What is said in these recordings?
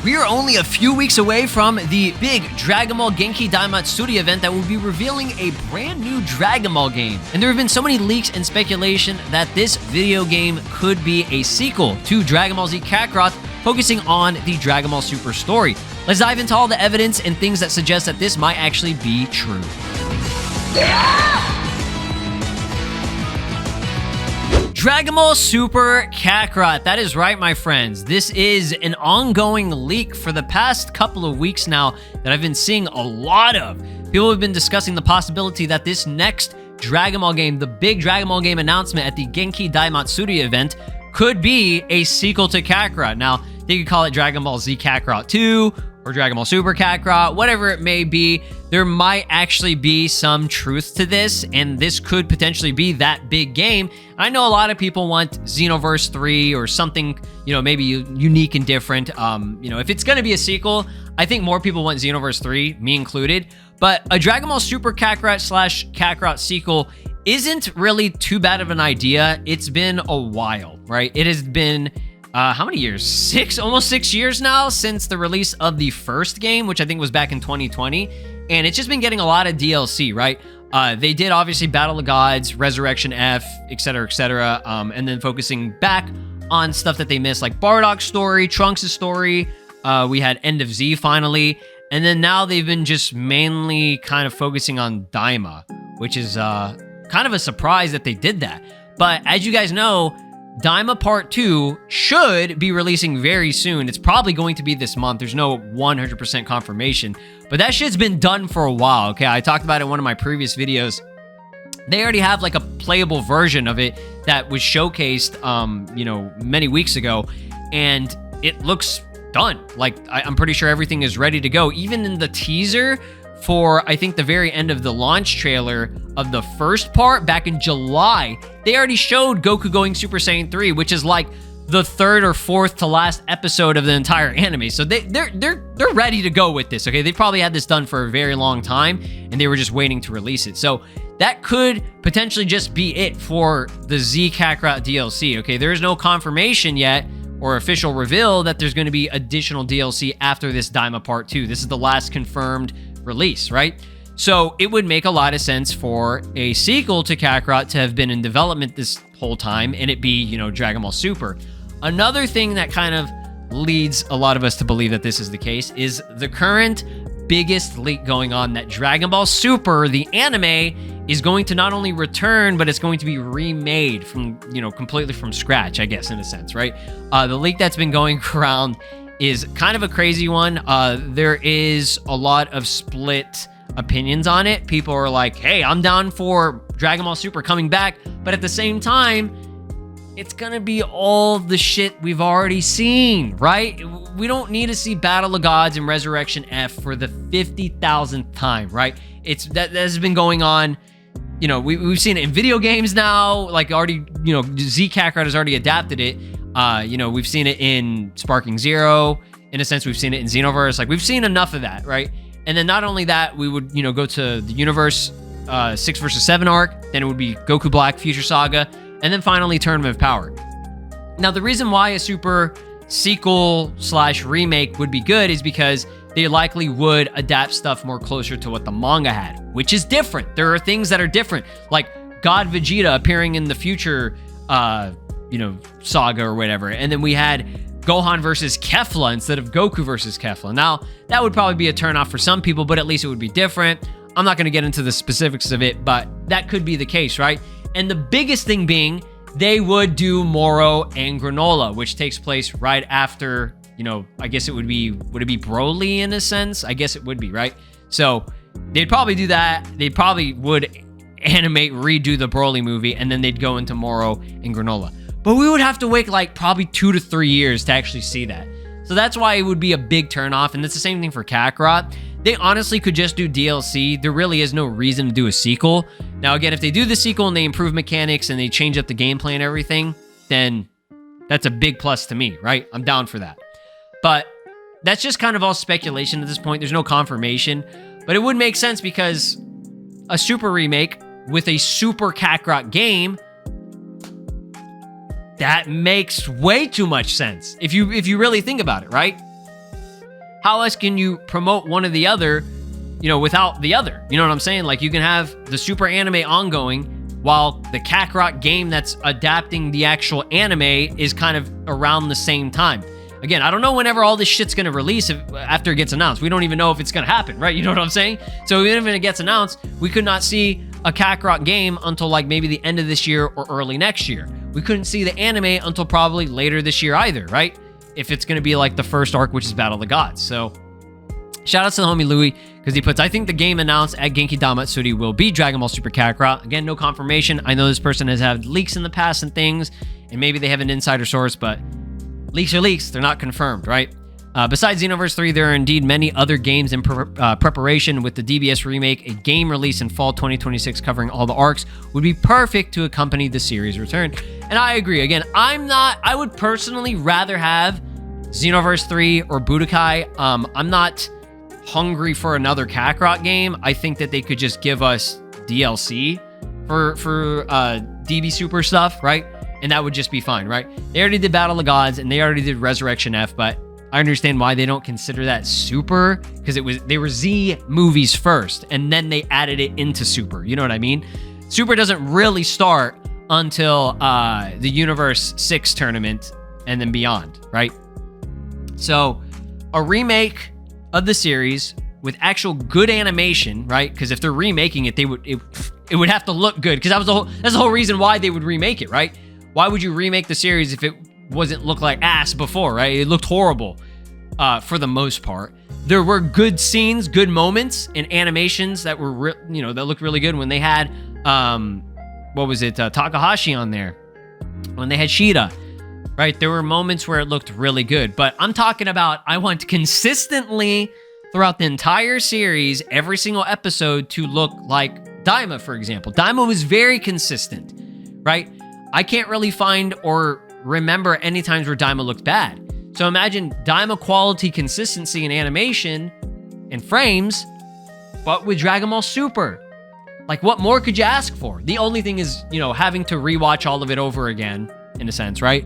We are only a few weeks away from the big Dragon Ball Genki Daimatsuri event that will be revealing a brand new Dragon Ball game. And there have been so many leaks and speculation that this video game could be a sequel to Dragon Ball Z Kakarot, focusing on the Dragon Ball Super story. Let's dive into all the evidence and things that suggest that this might actually be true. Dragon Ball Super Kakarot. That is right, my friends. This is an ongoing leak for the past couple of weeks now that I've been seeing a lot of. People have been discussing the possibility that this next Dragon Ball game, the big Dragon Ball game announcement at the Genki Daimatsuri event, could be a sequel to Kakarot. Now, they could call it Dragon Ball Z Kakarot 2 or Dragon Ball Super Kakarot, whatever it may be. There might actually be some truth to this, and this could potentially be that big game. I know a lot of people want Xenoverse 3 or something, maybe unique and different. If it's going to be a sequel, I think more people want Xenoverse 3, me included. But a Dragon Ball Super Kakarot / Kakarot sequel isn't really too bad of an idea. It's been a while, right? It has been how many years? Almost 6 years now since the release of the first game, which I think was back in 2020. And it's just been getting a lot of DLC, right? They did obviously Battle of Gods, Resurrection F, etc., etc., and then focusing back on stuff that they missed, like Bardock's story, Trunks' story. We had End of Z finally. And then now they've been just mainly kind of focusing on Daima, which is kind of a surprise that they did that. But as you guys know, Daima Part 2 should be releasing very soon. It's probably going to be this month. There's no 100% confirmation, but that shit's been done for a while, okay? I talked about it in one of my previous videos. They already have like a playable version of it that was showcased, many weeks ago, and it looks done. Like, I'm pretty sure everything is ready to go. Even in the teaser for, I think, the very end of the launch trailer of the first part back in July, they already showed Goku going Super Saiyan 3, which is like the third or fourth to last episode of the entire anime. So they're ready to go with this, okay? They probably had this done for a very long time, and they were just waiting to release it. So that could potentially just be it for the Z Kakarot DLC, okay? There is no confirmation yet or official reveal that there's going to be additional DLC after this Daima Part 2. This is the last confirmed release, right? So it would make a lot of sense for a sequel to Kakarot to have been in development this whole time and it be, Dragon Ball Super. Another thing that kind of leads a lot of us to believe that this is the case is the current biggest leak going on that Dragon Ball Super, the anime, is going to not only return, but it's going to be remade from, completely from scratch, I guess, in a sense, right? The leak that's been going around is kind of a crazy one. There is a lot of split opinions on it. People are like, hey, I'm down for Dragon Ball Super coming back, but at the same time, it's gonna be all the shit we've already seen, right? We don't need to see Battle of Gods and Resurrection F for the 50,000th time, right? That has been going on. We've seen it in video games now, like already, Z Kakarot has already adapted it. We've seen it in Sparking Zero. In a sense, we've seen it in Xenoverse. Like, we've seen enough of that, right? And then not only that, we would, go to the Universe 6 vs. 7 arc. Then it would be Goku Black, Future Saga, and then finally Tournament of Power. Now, the reason why a Super sequel / remake would be good is because they likely would adapt stuff more closer to what the manga had, which is different. There are things that are different, like God Vegeta appearing in the future, saga or whatever. And then we had Gohan versus Kefla instead of Goku versus Kefla. Now, that would probably be a turnoff for some people, but at least it would be different. I'm not going to get into the specifics of it, but that could be the case, right? And the biggest thing being, they would do Moro and Granola, which takes place right after, I guess would it be Broly in a sense? I guess it would be, right? So they'd probably do that. They probably would redo the Broly movie, and then they'd go into Moro and Granola. But we would have to wait like probably 2 to 3 years to actually see that. So that's why it would be a big turnoff, and it's the same thing for Kakarot. They honestly could just do DLC. There really is no reason to do a sequel. Now, again, if they do the sequel and they improve mechanics and they change up the gameplay and everything, then that's a big plus to me, right? I'm down for that. But that's just kind of all speculation at this point. There's no confirmation. But it would make sense because a Super remake with a Super Kakarot game, that makes way too much sense if you really think about it, right? how else can you promote one or the other, without the other? You know what I'm saying? Like, you can have the Super anime ongoing while the Kakarot game that's adapting the actual anime is kind of around the same time. Again, I don't know whenever all this shit's going to release after it gets announced. We don't even know if it's going to happen, right? You know what I'm saying? So even if it gets announced, we could not see a Kakarot game until like maybe the end of this year or early next year. We couldn't see the anime until probably later this year either, right? If it's going to be like the first arc, which is Battle of the Gods. So shout out to the homie Louis, because he puts, I think the game announced at Genki Damatsuri will be Dragon Ball Super Kakarot. Again, no confirmation. I know this person has had leaks in the past and things, and maybe they have an insider source, but leaks are leaks. They're not confirmed, right? Besides Xenoverse 3, there are indeed many other games in preparation. With the DBS remake, a game release in fall 2026 covering all the arcs would be perfect to accompany the series' return. And I agree. Again, I would personally rather have Xenoverse 3 or Budokai. I'm not hungry for another Kakarot game. I think that they could just give us DLC for DB Super stuff, right? And that would just be fine, right? They already did Battle of the Gods and they already did Resurrection F, but I understand why they don't consider that Super, because they were Z movies first and then they added it into Super. You know what I mean? Super doesn't really start until the Universe 6 tournament and then beyond, right? So a remake of the series with actual good animation, right? Because if they're remaking it, it would have to look good, because that's the whole reason why they would remake it, right? Why would you remake the series if it wasn't look like ass before, right? It looked horrible for the most part. There were good scenes, good moments, and animations that were, that looked really good when they had, Takahashi on there, when they had Shida, right? There were moments where it looked really good, but I'm talking about, I want consistently throughout the entire series, every single episode to look like Daima, for example. Daima was very consistent, right? I can't really find or remember any times where Daima looked bad. So imagine Daima quality, consistency, and animation and frames, but with Dragon Ball Super. Like, what more could you ask for? The only thing is, having to rewatch all of it over again, in a sense, right?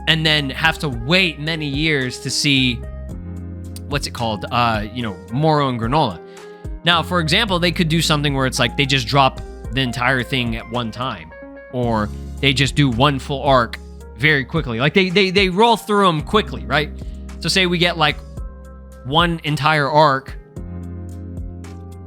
And then have to wait many years to see, what's it called? Moro and Granola. Now, for example, they could do something where it's like they just drop the entire thing at one time, or they just do one full arc very quickly. Like they roll through them quickly, right? So say we get like one entire arc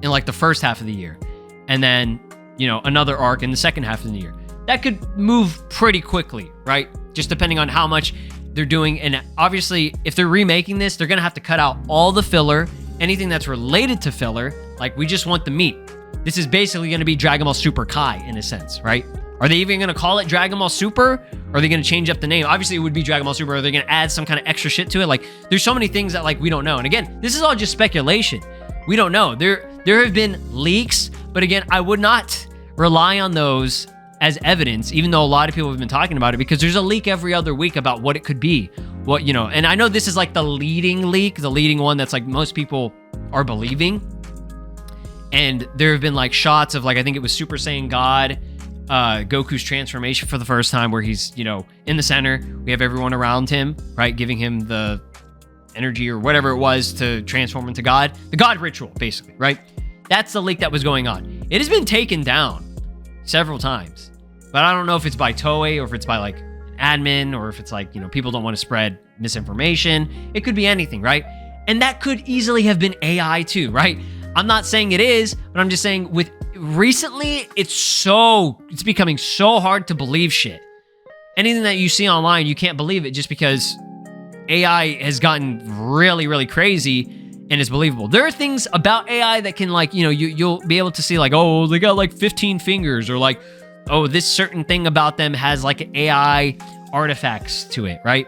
in like the first half of the year, and then, another arc in the second half of the year. That could move pretty quickly, right? Just depending on how much they're doing. And obviously, if they're remaking this, they're going to have to cut out all the filler, anything that's related to filler. Like, we just want the meat. This is basically going to be Dragon Ball Super Kai in a sense, right? Are they even going to call it Dragon Ball Super? Or are they going to change up the name? Obviously, it would be Dragon Ball Super. Are they going to add some kind of extra shit to it? Like, there's so many things that, like, we don't know. And again, this is all just speculation. We don't know. There have been leaks, but again, I would not rely on those as evidence, even though a lot of people have been talking about it, because there's a leak every other week about what it could be. And I know this is like the leading leak, the leading one that's like most people are believing. And there have been like shots of, like, I think it was Super Saiyan God, Goku's transformation for the first time, where he's, in the center. We have everyone around him, right, giving him the energy or whatever it was to transform into God. The God ritual, basically, right? That's the leak that was going on. It has been taken down several times, but I don't know if it's by Toei or if it's by like an admin, or if it's like, people don't want to spread misinformation. It could be anything, right? And that could easily have been AI too, right? I'm not saying it is, but I'm just saying with recently, it's becoming so hard to believe shit. Anything that you see online, you can't believe it just because AI has gotten really, really crazy and is believable. There are things about AI that can, like, you'll be able to see, like, oh, they got like 15 fingers, or like, oh, this certain thing about them has like AI artifacts to it, right?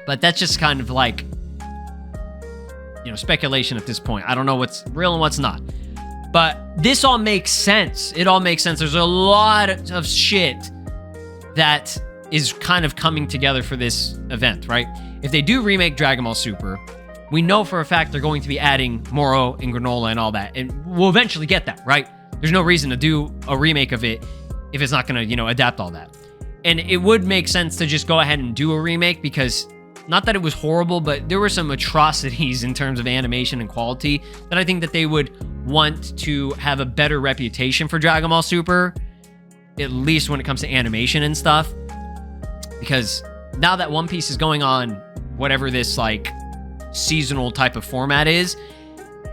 But that's just kind of like, speculation at this point. I don't know what's real and what's not. But this all makes sense. It all makes sense. There's a lot of shit that is kind of coming together for this event, right? If they do remake Dragon Ball Super, we know for a fact they're going to be adding Moro and Granola and all that. And we'll eventually get that, right? There's no reason to do a remake of it if it's not going to, adapt all that. And it would make sense to just go ahead and do a remake, because not that it was horrible, but there were some atrocities in terms of animation and quality that I think that they would want to have a better reputation for Dragon Ball Super, at least when it comes to animation and stuff. Because now that One Piece is going on whatever this like seasonal type of format is,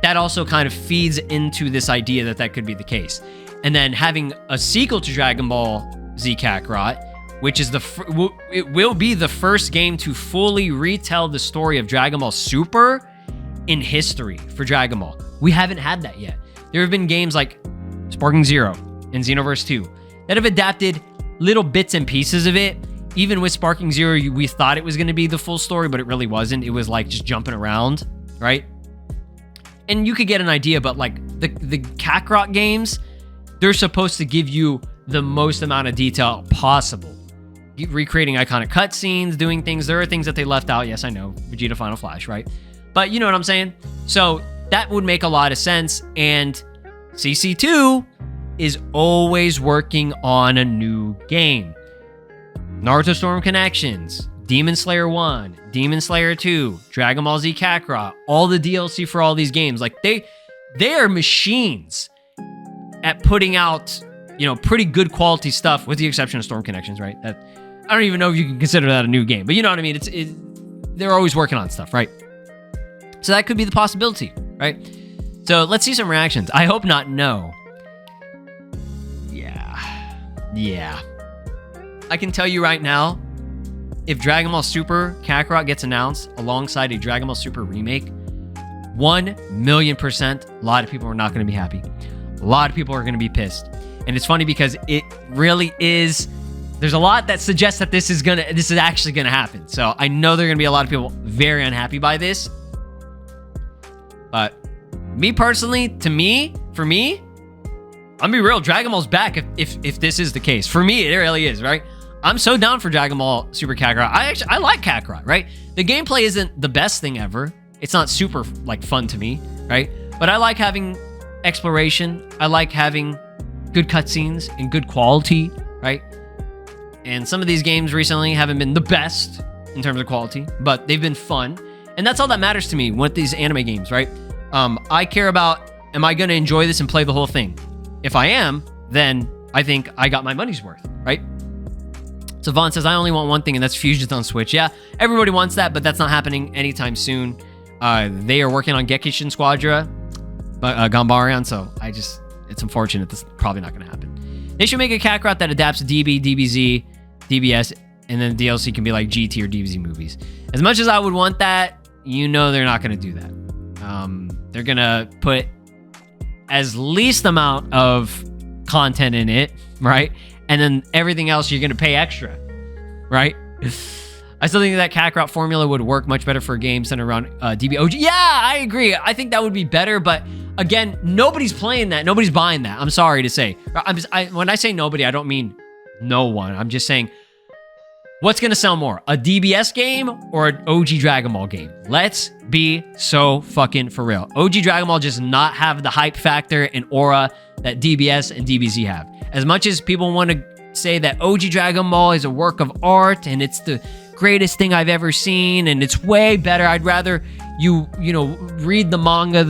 that also kind of feeds into this idea that that could be the case. And then having a sequel to Dragon Ball Z Kakarot, which is it will be the first game to fully retell the story of Dragon Ball Super in history for Dragon Ball. We haven't had that yet. There have been games like Sparking Zero and Xenoverse 2 that have adapted little bits and pieces of it. Even with Sparking Zero, we thought it was going to be the full story, but it really wasn't. It was like just jumping around, right? And you could get an idea, but like the Kakarot games, they're supposed to give you the most amount of detail possible. Recreating iconic cutscenes, doing things. There are things that they left out. Yes, I know. Vegeta Final Flash, right? But you know what I'm saying? So that would make a lot of sense. And CC2 is always working on a new game. Naruto Storm Connections, Demon Slayer 1, Demon Slayer 2, Dragon Ball Z Kakarot, all the DLC for all these games. Like they are machines at putting out, you know, pretty good quality stuff, with the exception of Storm Connections, right? That I don't even know if you can consider that a new game, but you know what I mean? They're always working on stuff, right? So that could be the possibility, right? So let's see some reactions. I hope not no. Yeah. I can tell you right now, if Dragon Ball Super Kakarot gets announced alongside a Dragon Ball Super remake, 1,000,000%, a lot of people are not going to be happy. A lot of people are going to be pissed. And it's funny because it really is. There's a lot that suggests that this is actually gonna happen. So I know there are gonna be a lot of people very unhappy by this. But me personally, for me, I'm gonna be real. Dragon Ball's back if this is the case. For me, it really is, right? I'm so down for Dragon Ball Super Kakarot. I like Kakarot, right? The gameplay isn't the best thing ever. It's not super like fun to me, right? But I like having exploration. I like having good cutscenes and good quality, right? And some of these games recently haven't been the best in terms of quality, but they've been fun. And that's all that matters to me with these anime games, right? I care about, am I going to enjoy this and play the whole thing? If I am, then I think I got my money's worth, right? So Vaughn says, I only want one thing, and that's Fusions on Switch. Yeah, everybody wants that, but that's not happening anytime soon. They are working on Gekishin Squadra, Ganbarion, so it's unfortunate. This is probably not going to happen. They should make a Kakarot that adapts to DB, DBZ, DBS, and then the DLC can be like GT or DBZ movies. As much as I would want that, you know they're not going to do that. They're going to put as least amount of content in it, right? And then everything else you're going to pay extra, right? I still think that Kakarot formula would work much better for games centered around DBOG. Yeah, I agree. I think that would be better, but again, nobody's playing that. Nobody's buying that. I'm sorry to say. When I say nobody, I don't mean no one. I'm just saying, what's going to sell more? A DBS game or an OG Dragon Ball game? Let's be so fucking for real. OG Dragon Ball does not have the hype factor and aura that DBS and DBZ have. As much as people want to say that OG Dragon Ball is a work of art and it's the greatest thing I've ever seen and it's way better, I'd rather you read the manga.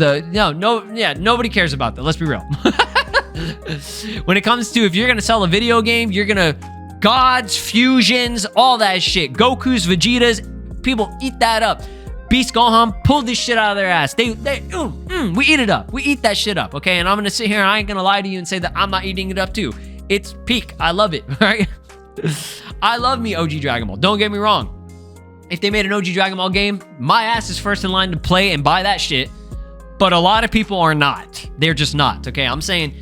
Nobody cares about that. Let's be real. When it comes to, if you're gonna sell a video game, you're gonna gods, fusions, all that shit. Goku's, Vegeta's, people eat that up. Beast Gohan pulled this shit out of their ass. We eat it up. We eat that shit up, okay? And I'm gonna sit here and I ain't gonna lie to you and say that I'm not eating it up too. It's peak. I love it, right? I love me OG Dragon Ball. Don't get me wrong. If they made an OG Dragon Ball game, my ass is first in line to play and buy that shit. But a lot of people are not. They're just not, okay? I'm saying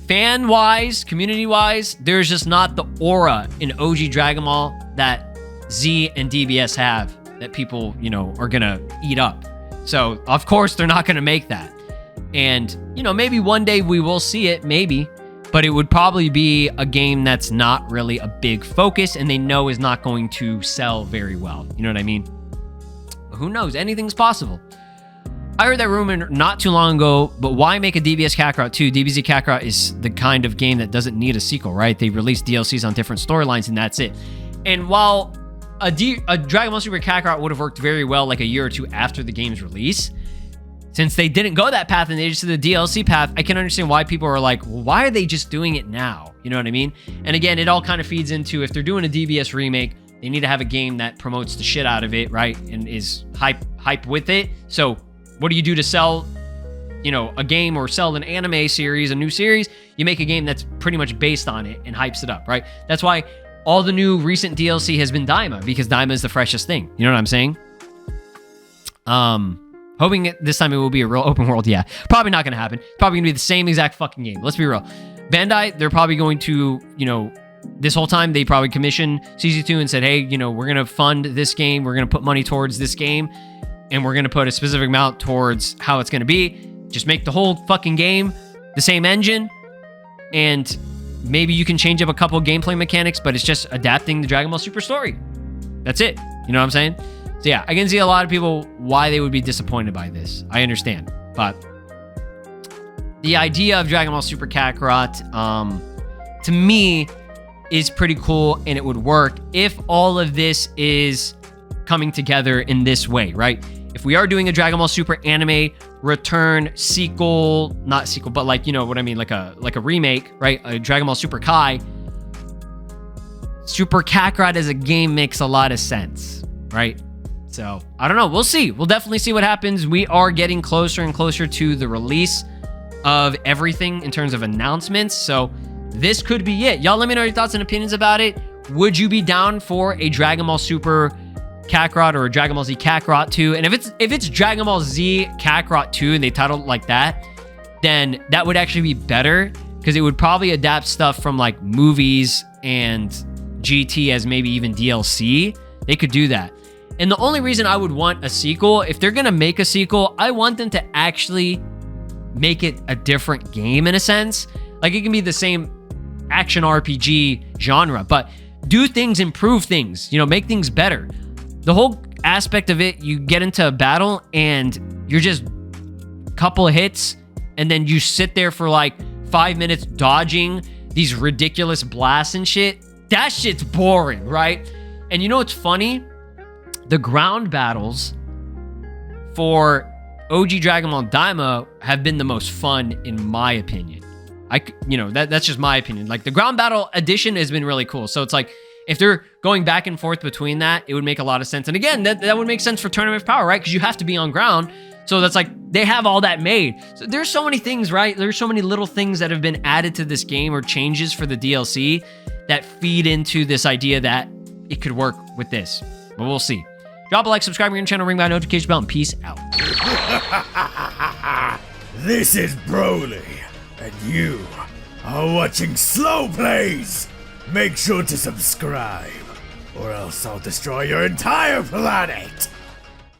fan-wise, community-wise, there's just not the aura in OG Dragon Ball that Z and DBS have that people, are gonna eat up. So, of course, they're not gonna make that. And, maybe one day we will see it, maybe. But it would probably be a game that's not really a big focus and they know is not going to sell very well. You know what I mean? Who knows? Anything's possible. I heard that rumor not too long ago, but why make a DBS Kakarot 2? DBZ Kakarot is the kind of game that doesn't need a sequel, right? They release DLCs on different storylines and that's it. And while a Dragon Ball Super Kakarot would have worked very well like a year or two after the game's release. Since they didn't go that path and they just did the DLC path, I can understand why people are like, well, why are they just doing it now? You know what I mean? And again, it all kind of feeds into, if they're doing a DBS remake, they need to have a game that promotes the shit out of it, right? And is hype with it. So what do you do to sell, you know, a game or sell an anime series, a new series? You make a game that's pretty much based on it and hypes it up, right? That's why all the new recent DLC has been Daima, because Daima is the freshest thing. You know what I'm saying? Hoping this time it will be a real open world. Yeah, probably not going to happen. It's probably going to be the same exact fucking game. Let's be real. Bandai, they're probably going to, you know, this whole time they probably commissioned CZ2 and said, hey, you know, we're going to fund this game. We're going to put money towards this game. And we're going to put a specific amount towards how it's going to be. Just make the whole fucking game the same engine. And maybe you can change up a couple gameplay mechanics, but it's just adapting the Dragon Ball Super story. That's it. You know what I'm saying? So yeah, I can see a lot of people why they would be disappointed by this. I understand. But the idea of Dragon Ball Super Kakarot, to me, is pretty cool, and it would work if all of this is coming together in this way, right? If we are doing a Dragon Ball Super anime return sequel, not sequel, but like, you know what I mean, like a remake, right? A Dragon Ball Super Kai. Super Kakarot as a game makes a lot of sense, right? So, I don't know. We'll see. We'll definitely see what happens. We are getting closer and closer to the release of everything in terms of announcements. So, this could be it. Y'all let me know your thoughts and opinions about it. Would you be down for a Dragon Ball Super Kakarot or a Dragon Ball Z Kakarot 2? And if it's Dragon Ball Z Kakarot 2 and they titled it like that, then that would actually be better, because it would probably adapt stuff from like movies and GT as maybe even DLC. They could do that. And the only reason I would want a sequel, if they're going to make a sequel, I want them to actually make it a different game in a sense. Like, it can be the same action RPG genre, but do things, improve things, you know, make things better. The whole aspect of it, you get into a battle and you're just a couple of hits and then you sit there for like 5 minutes dodging these ridiculous blasts and shit. That shit's boring, right? And you know what's funny? The ground battles for OG Dragon Ball Daima have been the most fun, in my opinion. That's just my opinion. Like, the ground battle edition has been really cool. So it's like, if they're going back and forth between that, it would make a lot of sense. And again, that would make sense for Tournament of Power, right? Because you have to be on ground. So that's like, they have all that made. So there's so many things, right? There's so many little things that have been added to this game or changes for the DLC that feed into this idea that it could work with this. But we'll see. Drop a like, subscribe to your channel, ring that notification bell, and peace out. This is Broly, and you are watching SLOplays. Make sure to subscribe, or else I'll destroy your entire planet.